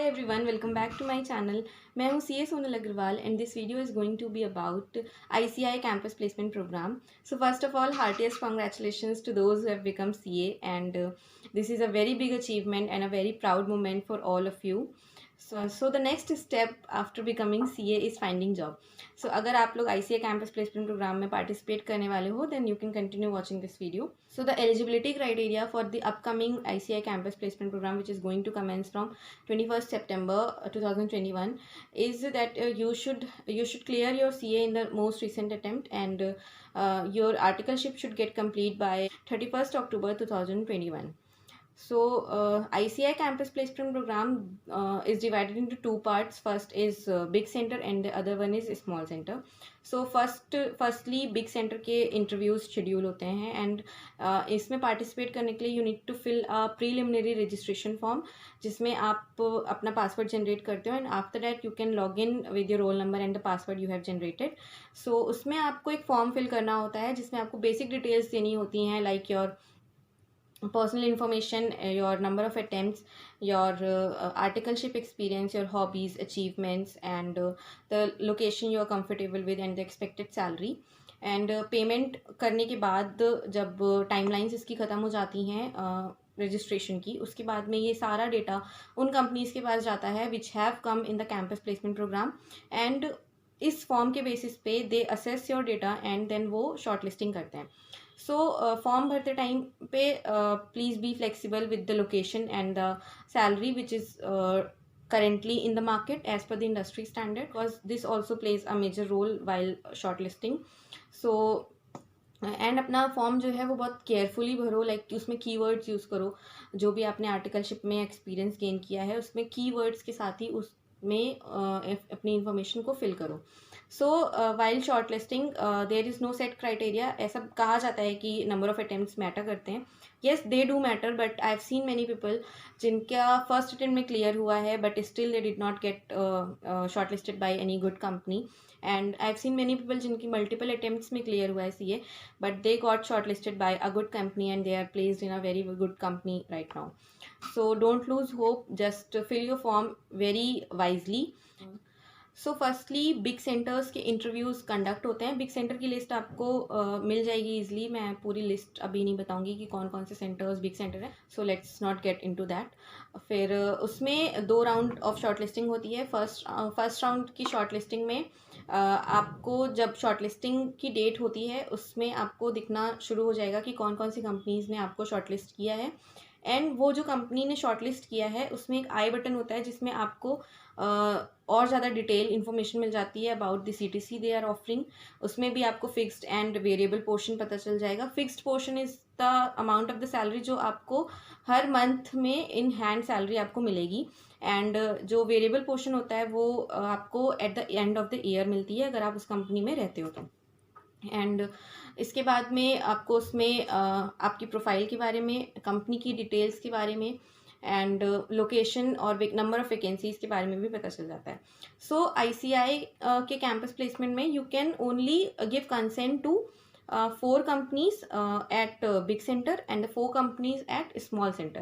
everyone, welcome back to my channel. मैं हूँ CA Sonal Agarwal and this video is going to be about ICI campus placement program. So first of all, heartiest congratulations to those who have become CA and this is a very big achievement and a very proud moment for all of you. So the next step after becoming CA is finding job. So अगर आप लोग ICI campus placement program में participate करने वाले हो then you can continue watching this video. So the eligibility criteria for the upcoming ICI campus placement program which is going to commence from 21st September 2021 is that you should clear your CA in the most recent attempt and your articleship should get complete by 31st October 2021. So ICI campus placement program is divided into two parts. First is big center and the other one is small center. So firstly big center के interviews schedule होते हैं and इसमें participate करने के लिए you need to fill a preliminary registration form जिसमें आप अपना password generate करते हो and after that you can log in with your roll number and the password you have generated. So उसमें आपको एक form fill करना होता है जिसमें आपको basic details देनी होती हैं like your personal information, your number of attempts, your articleship experience, your hobbies, achievements, and the location you are comfortable with and the expected salary. And payment करने के बाद जब टाइमलाइंस इसकी ख़त्म हो जाती हैं रजिस्ट्रेशन की, उसके बाद में ये सारा डेटा उन कंपनीज़ के पास जाता है which have come in the campus placement programme and इस फॉर्म के बेसिस पे they assess your data and then वो शॉर्ट लिस्टिंग करते हैं. सो फॉर्म भरते टाइम पे please be flexible with the location and the salary which is currently in the market as per the industry standard because this also plays a major role while shortlisting. So and अपना form जो है वो बहुत carefully भरो, like उसमें keywords use करो. जो भी आपने आर्टिकलशिप में एक्सपीरियंस गेन किया है उसमें कीवर्ड्स के साथ ही उसमें अपनी इन्फॉर्मेशन को फिल करो. So while shortlisting there is no set criteria. ऐसा कहा जाता है कि नंबर ऑफ अटेम्प्ट्स मैटर करते हैं. Yes they do matter but I have seen many people जिनका फर्स्ट अटेम्प्ट में क्लियर हुआ है but still they did not get shortlisted by any good company. And I have seen many people जिनकी multiple attempts में clear हुआ है CA but they got shortlisted by a good company and they are placed in a very good company right now. So don't lose hope, just fill your form very wisely. So firstly big centres के interviews conduct होते हैं. Big centre की list आपको मिल जाएगी easily. मैं पूरी list अभी नहीं बताऊंगी कि कौन कौन से सेंटर्स बिग सेंटर हैं. So let's not get into that. फिर उसमें 2 राउंड ऑफ शॉर्ट लिस्टिंग होती है. फर्स्ट राउंड की शॉर्ट लिस्टिंग में आपको जब शॉर्ट लिस्टिंग की डेट होती है उसमें आपको दिखना शुरू हो जाएगा कि कौन कौन सी कंपनीज़ ने आपको शॉर्ट लिस्ट किया है. एंड वो जो कंपनी ने शॉर्ट लिस्ट किया है उसमें एक आई बटन होता है जिसमें आपको और ज़्यादा डिटेल इन्फॉर्मेशन मिल जाती है about the CTC they are offering. उसमें भी आपको फिक्स्ड एंड वेरिएबल पोर्शन पता चल जाएगा. Fixed portion is the amount of the salary जो आपको हर मंथ में इन हैंड सैलरी आपको मिलेगी. एंड जो वेरिएबल पोर्शन होता है वो आपको at the end of the year मिलती है अगर आप उस कंपनी में रहते हो तो. एंड इसके बाद में आपको उसमें आपकी प्रोफाइल के बारे में, कंपनी की डिटेल्स के बारे में एंड लोकेशन और नंबर ऑफ वैकेंसीज के बारे में भी पता चल जाता है. सो ICI के कैंपस प्लेसमेंट में you can only give consent to 4 companies at big center and the 4 companies at small center.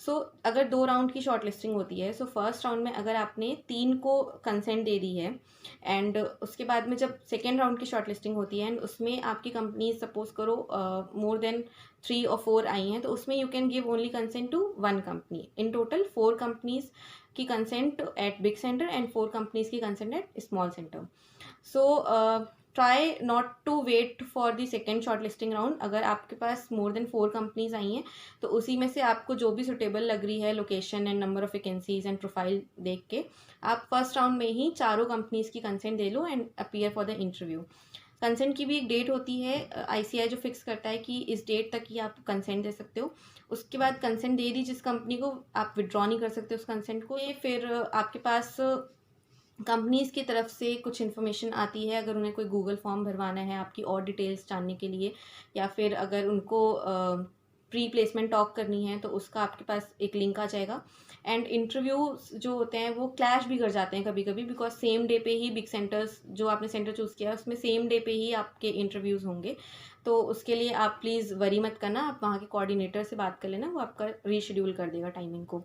So अगर 2 राउंड की शॉर्ट लिस्टिंग होती है सो फर्स्ट राउंड में अगर आपने 3 को कंसेंट दे दी है एंड उसके बाद में जब सेकेंड राउंड की शॉर्ट लिस्टिंग होती है एंड उसमें आपकी कंपनी सपोज करो मोर देन 3 और 4 आई हैं तो उसमें you can give only consent to 1 company. In total 4 companies की consent at big centre and 4 companies की consent at small centre. So try not to wait for the second shortlisting round. अगर आपके पास more than 4 companies आई हैं तो उसी में से आपको जो भी सुटेबल लग रही है location and number of vacancies and profile देख के आप फर्स्ट राउंड में ही 4 कंपनीज की consent they low and appear for the interview. Consent की भी एक डेट होती है ICI जो फिक्स करता है कि इस डेट तक ही आप कंसेंट दे सकते हो. उसके बाद कंसेंट दे दी जिस कंपनी को, आप विड्रॉ नहीं कर सकते उस कंसेंट को. ये फिर आपके पास कंपनीज़ की तरफ से कुछ इन्फॉर्मेशन आती है अगर उन्हें कोई गूगल फॉर्म भरवाना है आपकी और डिटेल्स जानने के लिए, या फिर अगर उनको प्री प्लेसमेंट टॉक करनी है तो उसका आपके पास एक लिंक आ जाएगा. एंड इंटरव्यूज जो होते हैं वो क्लैश भी कर जाते हैं कभी कभी बिकॉज सेम डे पे ही बिग सेंटर्स जो आपने सेंटर चूज़ किया है उसमें सेम डे पे ही आपके इंटरव्यूज़ होंगे. तो उसके लिए आप प्लीज़ वरी मत करना, आप वहाँ के कोऑर्डिनेटर से बात कर लेना, वो आपका रीशेड्यूल कर देगा टाइमिंग को.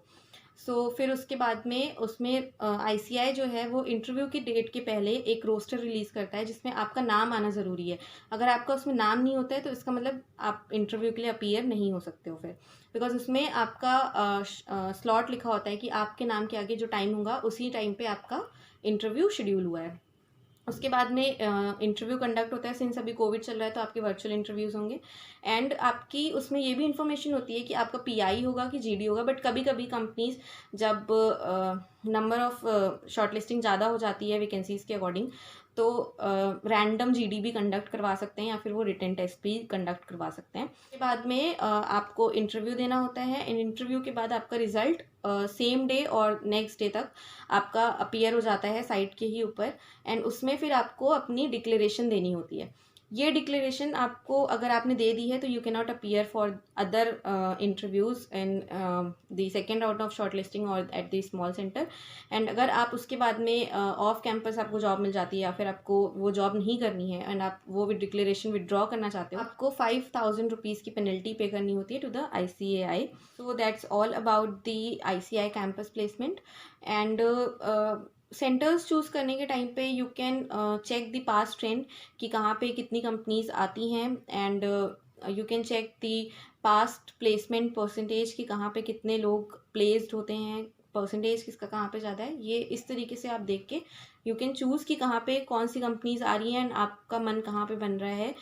सो फिर उसके बाद में उसमें ICI जो है वो इंटरव्यू की डेट के पहले एक रोस्टर रिलीज़ करता है जिसमें आपका नाम आना ज़रूरी है। अगर आपका उसमें नाम नहीं होता है तो इसका मतलब आप इंटरव्यू के लिए अपीयर नहीं हो सकते हो फिर, बिकॉज उसमें आपका स्लॉट लिखा होता है कि आपके नाम के आगे जो टाइम होगा उसी टाइम पे आपका इंटरव्यू शेड्यूल हुआ है। उसके बाद में इंटरव्यू कंडक्ट होता है। सिंस अभी कोविड चल रहा है तो आपके वर्चुअल इंटरव्यूज़ होंगे, एंड आपकी उसमें ये भी इन्फॉर्मेशन होती है कि आपका PI होगा कि GD होगा। बट कभी कभी कंपनीज जब नंबर ऑफ शॉर्टलिस्टिंग ज़्यादा हो जाती है वैकेंसीज के अकॉर्डिंग, तो रैंडम GD भी कंडक्ट करवा सकते हैं या फिर वो रिटन टेस्ट भी कंडक्ट करवा सकते हैं। उसके बाद में आपको इंटरव्यू देना होता है, एंड इंटरव्यू के बाद आपका रिजल्ट सेम डे और नेक्स्ट डे तक आपका अपीयर हो जाता है साइट के ही ऊपर, एंड उसमें फिर आपको अपनी डिक्लेरेशन देनी होती है। ये डिक्लेरेशन आपको अगर आपने दे दी है तो you cannot appear for other interviews in the second round of shortlisting और at the small centre. And अगर आप उसके बाद में ऑफ कैंपस आपको जॉब मिल जाती है या फिर आपको वो जॉब नहीं करनी है एंड आप वो डिक्लेरेशन विदड्रॉ करना चाहते हो, आपको 5000 रुपीज़ की पेनल्टी पे करनी होती है to the ICAI। So that's all about the ICAI campus placement. And centres choose करने के टाइम पे you can check the past trend कि कहाँ पे कितनी कंपनीज आती हैं, and you can check the past placement percentage कि कहाँ पे कितने लोग प्लेस्ड होते हैं, परसेंटेज किसका कहाँ पे ज़्यादा है। ये इस तरीके से आप देख के यू कैन चूज़ कि कहाँ पे कौन सी कंपनीज आ रही हैं एंड आपका मन कहाँ पे बन रहा है,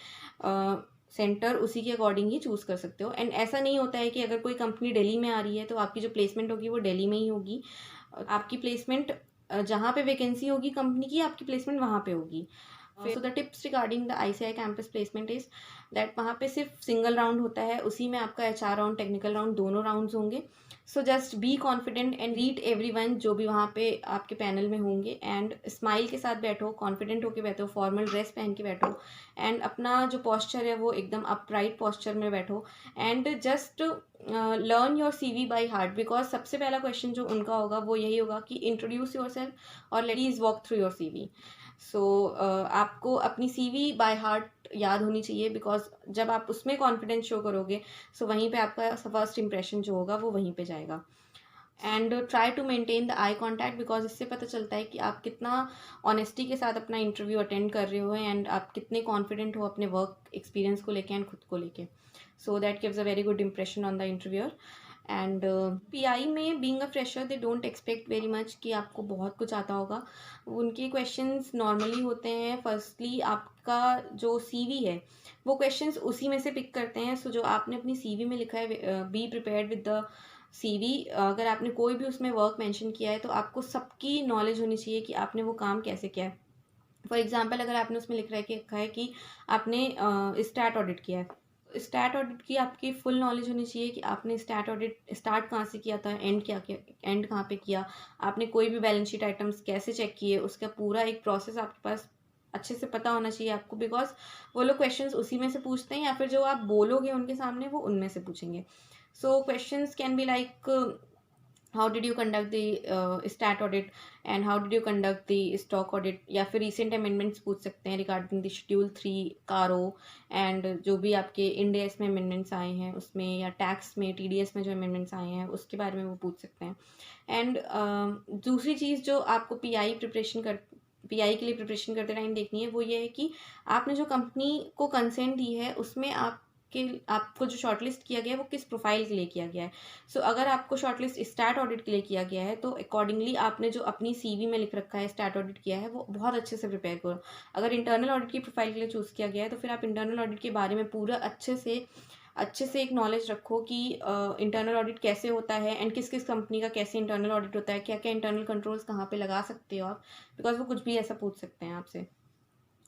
सेंटर उसी के अकॉर्डिंग ही चूज़ कर सकते हो। एंड ऐसा नहीं होता है कि अगर कोई कंपनी दिल्ली में आ रही है तो आपकी जो प्लेसमेंट होगी वो दिल्ली में ही होगी। आपकी प्लेसमेंट जहाँ पे वैकेंसी होगी कंपनी की, आपकी प्लेसमेंट वहाँ पे होगी। So the tips regarding the ICAI campus placement is that वहाँ पे सिर्फ सिंगल राउंड होता है, उसी में आपका HR राउंड टेक्निकल राउंड दोनों राउंड्स होंगे। So just be confident and read everyone जो भी वहाँ पे आपके पैनल में होंगे, एंड स्माइल के साथ बैठो, कॉन्फिडेंट होके बैठो, फॉर्मल ड्रेस पहन के बैठो, एंड अपना जो पॉस्चर है वो एकदम अपराइट पॉस्चर में बैठो, and just learn your CV by heart. Because सबसे पहला क्वेश्चन जो उनका होगा वो यही होगा कि इंट्रोड्यूस योर सेल्फ और ladies walk through your CV। सो आपको अपनी CV बाय हार्ट याद होनी चाहिए, बिकॉज जब आप उसमें कॉन्फिडेंस शो करोगे सो वहीं पे आपका फर्स्ट इंप्रेशन जो होगा वो वहीं पे जाएगा। And try to maintain the eye contact, because इससे पता चलता है कि आप कितना ऑनेस्टी के साथ अपना इंटरव्यू अटेंड कर रहे हो एंड आप कितने कॉन्फिडेंट हो अपने वर्क एक्सपीरियंस को लेके एंड खुद को लेके। So that gives a very good impression on the interviewer. And PI में being a fresher they don't expect very much कि आपको बहुत कुछ आता होगा। उनके क्वेश्चंस नॉर्मली होते हैं, फर्स्टली आपका जो CV है वो क्वेश्चंस उसी में से पिक करते हैं। सो जो आपने अपनी CV में लिखा है, be prepared with the CV। अगर आपने कोई भी उसमें वर्क मेंशन किया है तो आपको सबकी नॉलेज होनी चाहिए कि आपने वो काम कैसे किया है। फॉर एग्जांपल अगर आपने उसमें लिखा है कि आपने स्टैट ऑडिट किया है, स्टैट ऑडिट की आपकी फुल नॉलेज होनी चाहिए कि आपने स्टैट ऑडिट स्टार्ट कहाँ से किया था, एंड क्या किया, एंड कहाँ पे किया, आपने कोई भी बैलेंस शीट आइटम्स कैसे चेक किए, उसका पूरा एक प्रोसेस आपके पास अच्छे से पता होना चाहिए आपको। बिकॉज वो लोग क्वेश्चंस उसी में से पूछते हैं या फिर जो आप बोलोगे उनके सामने वो उनमें से पूछेंगे। सो questions can be like how did you conduct the stat audit and how did you conduct the stock audit, या फिर recent amendments पूछ सकते हैं regarding the schedule 3 कारो, and जो भी आपके Ind AS में amendments आए हैं उसमें, या टैक्स में TDS में जो amendments आए हैं उसके बारे में वो पूछ सकते हैं। एंड दूसरी चीज़ जो आपको PI के लिए प्रिपरेशन करते टाइम देखनी है वो ये है कि आपने जो कंपनी को कंसेंट दी है उसमें आपको जो शॉर्टलिस्ट किया गया है वो किस प्रोफाइल के लिए किया गया है। सो अगर आपको शॉर्टलिस्ट स्टैट ऑडिट के लिए किया गया है तो अकॉर्डिंगली आपने जो अपनी CV में लिख रखा है स्टैट ऑडिट किया है वो बहुत अच्छे से प्रिपेयर करो। अगर इंटरनल ऑडिट की प्रोफाइल के लिए चूज़ किया गया है तो फिर आप इंटरनल ऑडिट के बारे में पूरा अच्छे से एक नॉलेज रखो कि इंटरनल ऑडिट कैसे होता है एंड किस किस कंपनी का कैसे इंटरनल ऑडिट होता है, क्या क्या इंटरनल कंट्रोल्स कहाँ पे लगा सकते हो आप, बिकॉज वो कुछ भी ऐसा पूछ सकते हैं आपसे।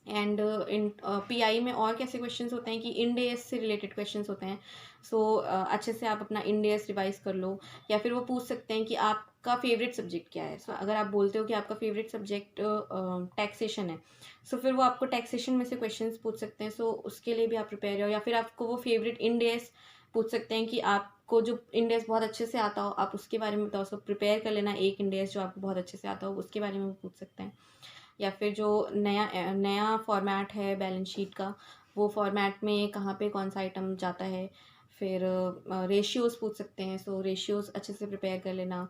एंड इन PI में और कैसे क्वेश्चंस होते हैं कि Ind AS से रिलेटेड क्वेश्चंस होते हैं। सो अच्छे से आप अपना Ind AS रिवाइज कर लो, या फिर वो पूछ सकते हैं कि आपका फेवरेट सब्जेक्ट क्या है। सो अगर आप बोलते हो कि आपका फेवरेट सब्जेक्ट टैक्सेशन है, सो फिर वो आपको टैक्सेशन में से क्वेश्चंस पूछ सकते हैं। सो उसके लिए भी आप प्रिपेयर हो, या फिर आपको वो फेवरेट Ind AS पूछ सकते हैं कि आपको जो Ind AS बहुत अच्छे से आता हो आप उसके बारे में बताओ। सो प्रिपेयर कर लेना एक Ind AS जो आपको बहुत अच्छे से आता हो उसके बारे में वो पूछ सकते हैं। या फिर जो नया फॉर्मेट है बैलेंस शीट का, वो फॉर्मेट में कहाँ पे कौन सा आइटम जाता है। फिर रेशियोज़ पूछ सकते हैं, सो रेशियोज़ अच्छे से प्रिपेयर कर लेना।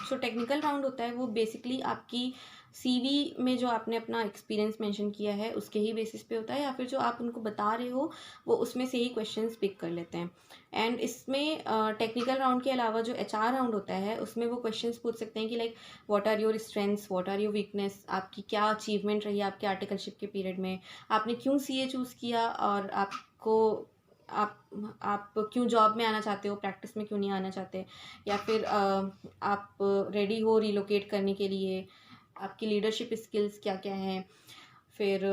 जो टेक्निकल राउंड होता है वो बेसिकली आपकी सीवी में जो आपने अपना एक्सपीरियंस मेंशन किया है उसके ही बेसिस पे होता है, या फिर जो आप उनको बता रहे हो वो उसमें से ही क्वेश्चंस पिक कर लेते हैं। एंड इसमें टेक्निकल राउंड के अलावा जो एचआर राउंड होता है उसमें वो क्वेश्चंस पूछ सकते हैं कि like what are your strengths, what are your weakness, आपकी क्या अचीवमेंट रही आपके आर्टिकलशिप के पीरियड में, आपने क्यों सीए चूज़ किया, और आपको आप क्यों जॉब में आना चाहते हो, प्रैक्टिस में क्यों नहीं आना चाहते, या फिर आप रेडी हो रिलोकेट करने के लिए, आपकी लीडरशिप स्किल्स क्या क्या हैं। फिर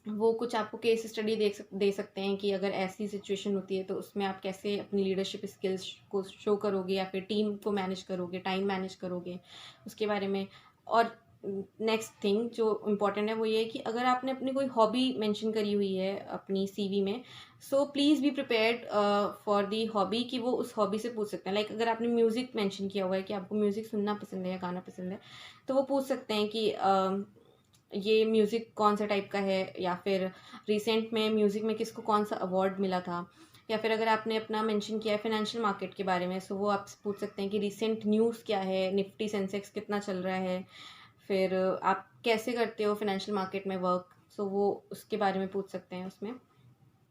वो कुछ आपको केस स्टडी दे सकते हैं कि अगर ऐसी सिचुएशन होती है तो उसमें आप कैसे अपनी लीडरशिप स्किल्स को शो करोगे, या फिर टीम को मैनेज करोगे, टाइम मैनेज करोगे, उसके बारे में। और नेक्स्ट थिंग जो इम्पॉर्टेंट है वो ये है कि अगर आपने अपनी कोई हॉबी मेंशन करी हुई है अपनी सीवी में, so please be prepared for the hobby, कि वो उस हॉबी से पूछ सकते हैं। लाइक अगर आपने म्यूज़िक मेंशन किया हुआ है कि आपको म्यूज़िक सुनना पसंद है या गाना पसंद है, तो वो पूछ सकते हैं कि ये म्यूज़िक कौन सा टाइप का है, या फिर रिसेंट में म्यूज़िक में किसको कौन सा अवार्ड मिला था। या फिर अगर आपने अपना मेंशन किया है फाइनेंशियल मार्केट के बारे में, सो वो आप पूछ सकते हैं कि रिसेंट न्यूज़ क्या है, निफ्टी सेंसेक्स कितना चल रहा है, फिर आप कैसे करते हो फाइनेंशियल मार्केट में वर्क, सो वो उसके बारे में पूछ सकते हैं उसमें।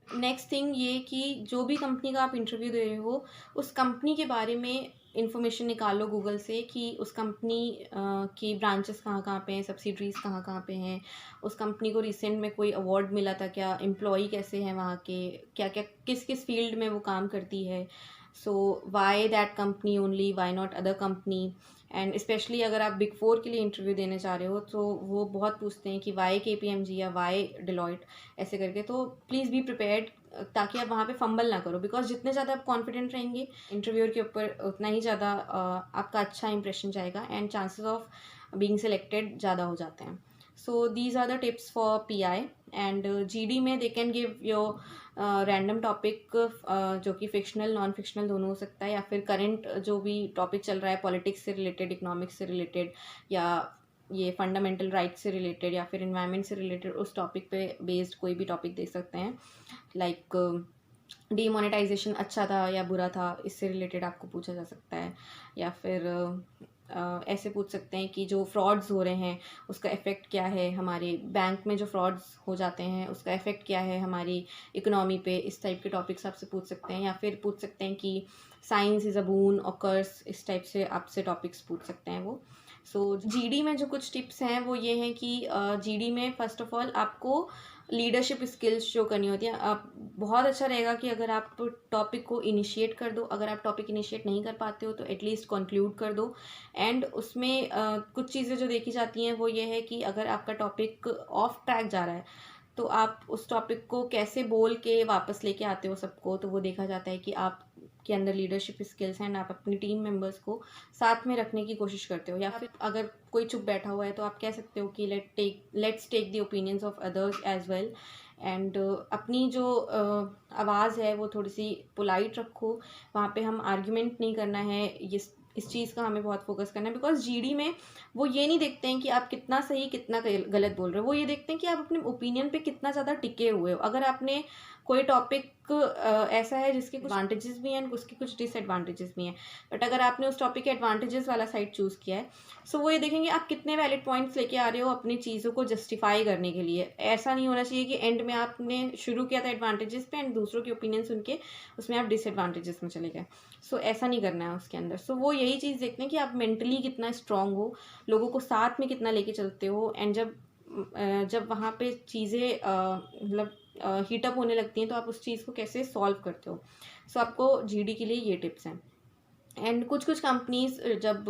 नेक्स्ट थिंग ये कि जो भी कंपनी का आप इंटरव्यू दे रहे हो उस कंपनी के बारे में इंफॉर्मेशन निकालो गूगल से, कि उस कंपनी की ब्रांचेस कहाँ कहाँ पे हैं, सब्सिडरीज कहाँ कहाँ पे हैं, उस कंपनी को रिसेंट में कोई अवार्ड मिला था क्या, एम्प्लॉई कैसे हैं वहाँ के, क्या क्या किस किस फील्ड में वो काम करती है, so why that company only, why not other company. And specially अगर आप बिग फोर के लिए इंटरव्यू देने जा रहे हो तो वो बहुत पूछते हैं कि वाई KPMG या वाई डिलॉयट, ऐसे करके। तो प्लीज़ बी प्रिपेयर्ड, ताकि आप वहाँ पे फंबल ना करो, बिकॉज जितने ज़्यादा आप कॉन्फिडेंट रहेंगे इंटरव्यूअर के ऊपर उतना ही ज़्यादा आपका अच्छा इंप्रेशन जाएगा and chances of being selected ज़्यादा हो जाते हैं। So these are the tips for PI। And GD में they can give your random topic, जो कि फिक्शनल नॉन फिक्शनल दोनों हो सकता है, या फिर करंट जो भी टॉपिक चल रहा है पॉलिटिक्स से रिलेटेड, इकोनॉमिक्स से रिलेटेड, या ये फंडामेंटल राइट्स से रिलेटेड, या फिर इन्वायरमेंट से रिलेटेड, उस टॉपिक पे बेस्ड कोई भी टॉपिक दे सकते हैं। लाइक डीमोनेटाइजेशन अच्छा था या बुरा था, इससे रिलेटेड आपको पूछा जा सकता है। या फिर ऐसे पूछ सकते हैं कि जो फ्रॉड्स हो रहे हैं उसका इफ़ेक्ट क्या है, हमारे बैंक में जो फ्रॉड्स हो जाते हैं उसका इफ़ेक्ट क्या है हमारी इकोनॉमी पे, इस टाइप के टॉपिक्स आपसे पूछ सकते हैं। या फिर पूछ सकते हैं कि साइंस इज़ अ बून और कर्स, इस टाइप से आपसे टॉपिक्स पूछ सकते हैं वो। सो GD में जो कुछ टिप्स हैं वो ये हैं कि GD में फ़र्स्ट ऑफ ऑल आपको लीडरशिप स्किल्स शो करनी होती है। आप बहुत अच्छा रहेगा कि अगर आप टॉपिक को इनिशिएट कर दो, अगर आप टॉपिक इनिशिएट नहीं कर पाते हो तो एटलीस्ट कंक्लूड कर दो। एंड उसमें कुछ चीज़ें जो देखी जाती हैं वो ये है कि अगर आपका टॉपिक ऑफ ट्रैक जा रहा है तो आप उस टॉपिक को कैसे बोल के वापस लेके आते हो सबको, तो वो देखा जाता है कि आप के अंदर लीडरशिप स्किल्स हैं, आप अपनी टीम मेंबर्स को साथ में रखने की कोशिश करते हो। या फिर अगर कोई चुप बैठा हुआ है तो आप कह सकते हो कि let's take the opinions of others as well. And अपनी जो आवाज़ है वो थोड़ी सी पोलाइट रखो, वहाँ पे हम आर्ग्यूमेंट नहीं करना है, इस चीज़ का हमें बहुत फोकस करना है। बिकॉज GD में वो ये नहीं देखते हैं कि आप कितना सही कितना गलत बोल रहे हो, वो ये देखते हैं कि आप अपने ओपिनियन पे कितना ज़्यादा टिके हुए हो। अगर आपने कोई टॉपिक ऐसा है जिसके कुछ एडवांटेजेस भी हैं उसके कुछ डिसएडवांटेजेस भी हैं, बट अगर आपने उस टॉपिक के एडवांटेजेस वाला साइड चूज़ किया है, सो वो ये देखेंगे आप कितने वैलिड पॉइंट्स लेके आ रहे हो अपनी चीज़ों को जस्टिफाई करने के लिए। ऐसा नहीं होना चाहिए कि एंड में आपने शुरू किया था एडवांटेजेस पे एंड दूसरों के ओपिनियन सुन के उसमें आप डिसएडवांटेजेस में चले गए। सो ऐसा नहीं करना है उसके अंदर। सो वो यही चीज़ देखते हैं कि आप मेंटली कितना स्ट्रांग हो, लोगों को साथ में कितना लेके चलते हो। एंड जब वहाँ पे चीज़ें मतलब हीटअप होने लगती हैं तो आप उस चीज़ को कैसे सॉल्व करते हो। सो आपको GD के लिए ये टिप्स हैं। एंड कुछ कंपनीज जब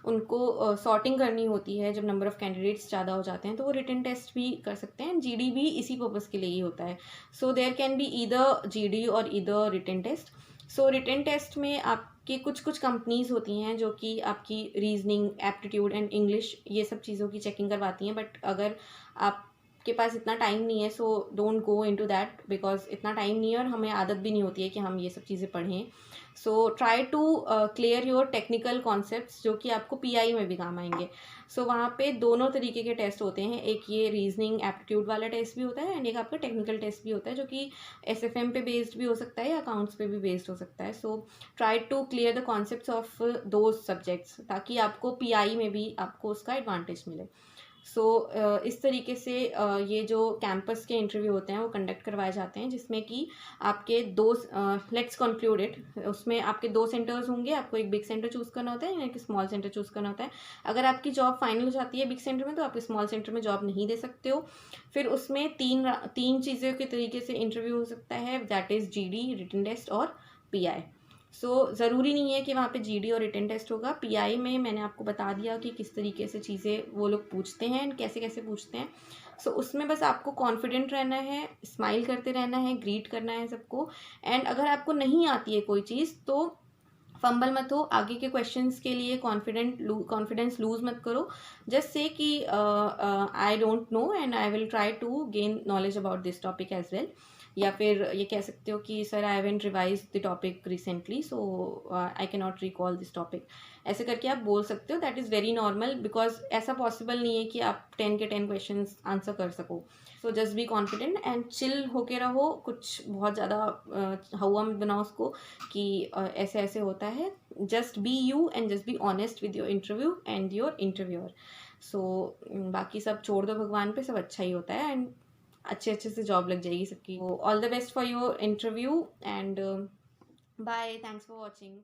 उनको सॉर्टिंग करनी होती है, जब नंबर ऑफ़ कैंडिडेट्स ज़्यादा हो जाते हैं तो वो रिटन टेस्ट भी कर सकते हैं। GD भी इसी पर्पज़ के लिए ही होता है। So there can be either GD और either written test. So written test में आपके कुछ कंपनीज होती हैं जो कि आपकी रीजनिंग, एप्टीट्यूड एंड इंग्लिश, ये सब चीज़ों की चेकिंग करवाती हैं। बट अगर आप के पास इतना टाइम नहीं है, so don't go into that, because इतना टाइम नहीं है और हमें आदत भी नहीं होती है कि हम ये सब चीज़ें पढ़ें. So try to clear your technical concepts जो कि आपको पीआई में भी काम आएंगे. सो वहाँ पे दोनों तरीके के टेस्ट होते हैं. एक ये रीजनिंग एप्टीट्यूड वाला टेस्ट भी होता है एंड एक आपका टेक्निकल टेस्ट भी होता है जो कि एसएफएम पे बेस्ड भी हो सकता है या अकाउंट्स पे भी बेस्ड हो सकता है. So try to clear the concepts of those subjects ताकि आपको पीआई में भी आपको उसका एडवांटेज मिले. सो इस तरीके से ये जो कैंपस के इंटरव्यू होते हैं वो कंडक्ट करवाए जाते हैं, जिसमें कि आपके दो, लेट्स कंक्लूड इट, उसमें आपके 2 सेंटर्स होंगे. आपको एक बिग सेंटर चूज़ करना होता है या एक स्मॉल सेंटर चूज़ करना होता है. अगर आपकी जॉब फाइनल हो जाती है बिग सेंटर में तो आप स्मॉल सेंटर में जॉब नहीं दे सकते हो. फिर उसमें तीन चीज़ों के तरीके से इंटरव्यू हो सकता है, that is GD, written test और पीआई. सो ज़रूरी नहीं है कि वहाँ पे जीडी और रिटन टेस्ट होगा. पीआई में मैंने आपको बता दिया कि किस तरीके से चीज़ें वो लोग पूछते हैं एंड कैसे कैसे पूछते हैं. सो उसमें बस आपको कॉन्फिडेंट रहना है, स्माइल करते रहना है, ग्रीट करना है सबको. एंड अगर आपको नहीं आती है कोई चीज़ तो फंबल मत हो. आगे के क्वेश्चंस के लिए कॉन्फिडेंस लूज मत करो. जस्ट से कि I don't know and I will try to gain knowledge about this topic as well. या फिर ये कह सकते हो कि sir I haven't revise the topic recently so I can not recall this topic. ऐसे करके आप बोल सकते हो. That is very normal because ऐसा पॉसिबल नहीं है कि आप 10 के 10 क्वेश्चन आंसर कर सको. So just be confident and chill होके रहो. कुछ बहुत ज़्यादा हवा मत बनाओ उसको कि ऐसे ऐसे होता है. Just be you and just be honest with your interview and your interviewer. So बाकी सब छोड़ दो भगवान पे, सब अच्छा ही होता है एंड अच्छे से जॉब लग जाएगी सबकी. All the best for your interview and bye. Thanks for watching.